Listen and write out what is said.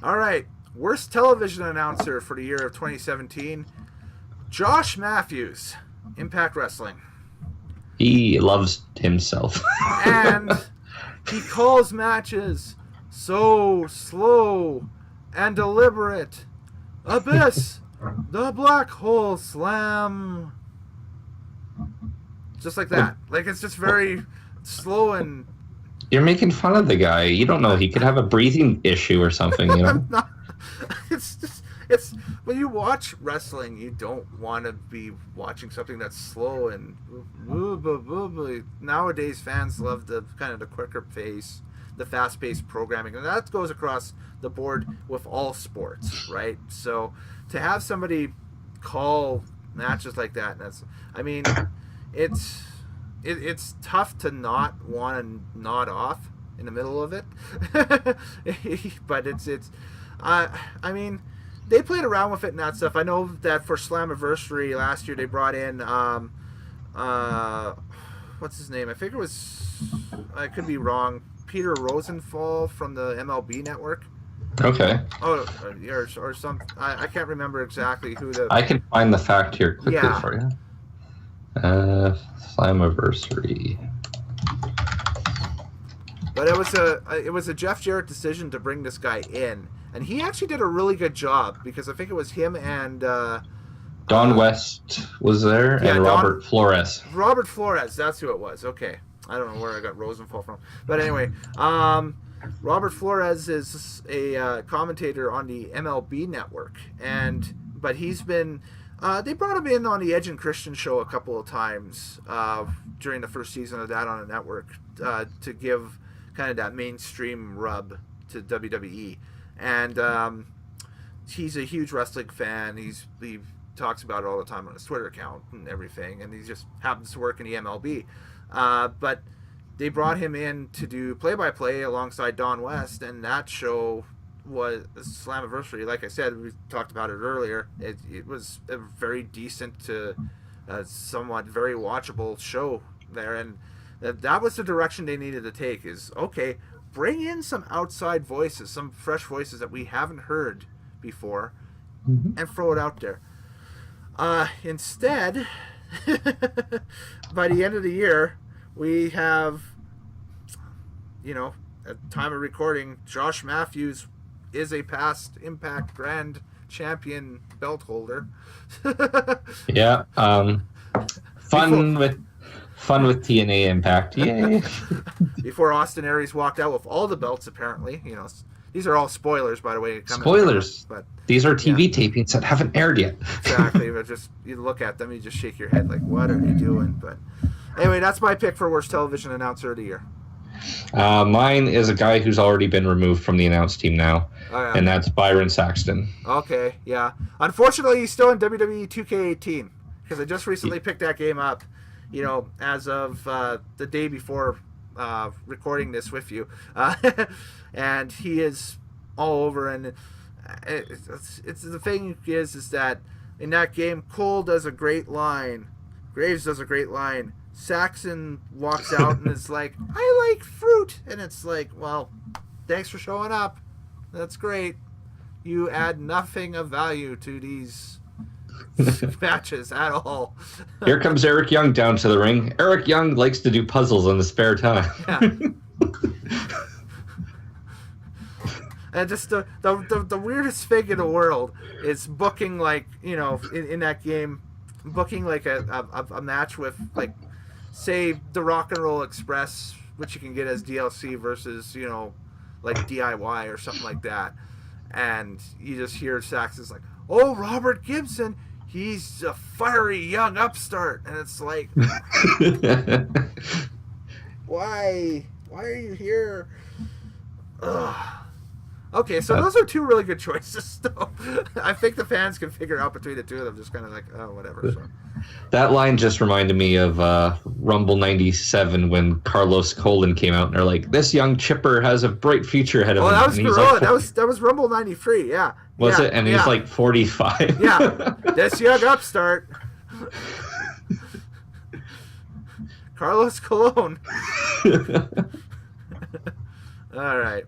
All right. Worst television announcer for the year of 2017. Josh Matthews, Impact Wrestling. He loves himself. And he calls matches so slow and deliberate. Abyss, the Black Hole Slam. Just like that. Like, it's just very slow and... You're making fun of the guy. You don't know. He could have a breathing issue or something, you know? It's just... It's when you watch wrestling, you don't want to be watching something that's slow and nowadays fans love the kind of the quicker pace, the fast-paced programming, and that goes across the board with all sports, right? So to have somebody call matches like that, it's tough to not want to nod off in the middle of it, but they played around with it and that stuff. I know that for Slammiversary last year, they brought in, what's his name? I think it was, I could be wrong, Peter Rosenthal from the MLB Network. Okay. Oh, or some, I can't remember exactly who the... I can find the fact here quickly for you. Slammiversary. But it was a Jeff Jarrett decision to bring this guy in. And he actually did a really good job because I think it was him and... Don West was there, and Robert Flores. Robert Flores, that's who it was. Okay. I don't know where I got Rosenthal from. But anyway, Robert Flores is a commentator on the MLB Network. But he's been... they brought him in on the Edge and Christian show a couple of times during the first season of that on the network to give kind of that mainstream rub to WWE. And he's a huge wrestling fan. He talks about it all the time on his Twitter account and everything. And he just happens to work in the MLB. But they brought him in to do play-by-play alongside Don West, and that show was Slammiversary. Like I said, we talked about it earlier. It was a very decent to somewhat very watchable show there, and that was the direction they needed to take. Is okay. Bring in some outside voices, some fresh voices that we haven't heard before, and throw it out there. Instead, by the end of the year, we have, at time of recording, Josh Matthews is a past Impact Grand Champion belt holder. Yeah. Fun with TNA Impact. Yay. Before Austin Aries walked out with all the belts, apparently. These are all spoilers, by the way. Spoilers. But these are TV tapings that haven't aired yet. Exactly. But just you look at them, you just shake your head like, what are you doing? But anyway, that's my pick for worst television announcer of the year. Mine is a guy who's already been removed from the announce team now, and that's Byron Saxton. Okay, yeah. Unfortunately, he's still in WWE 2K18 because I just recently picked that game up. As of the day before recording this with you, and he is all over. And it's the thing is that in that game, Cole does a great line, Graves does a great line. Saxon walks out and is like, I like fruit. And it's like, well, thanks for showing up. That's great. You add nothing of value to these matches at all. Here comes Eric Young down to the ring. Eric Young likes to do puzzles in the spare time. Yeah. And just the weirdest thing in the world is booking, like, in that game, booking like a match with, like, say the Rock and Roll Express, which you can get as DLC versus, like DIY or something like that. And you just hear Saxon's like, oh, Robert Gibson, he's a fiery young upstart. And it's like, why are you here? Ugh. Okay, so those are two really good choices, though. I think the fans can figure out between the two of them, just kind of like, oh, whatever. So. That line just reminded me of Rumble 97 when Carlos Colon came out, and they're like, this young chipper has a bright future ahead of him. Oh, that was Gorilla. Like, that was Rumble 93, yeah. Was it? And he's like 45. Yeah, this young upstart. Carlos Colon. All right.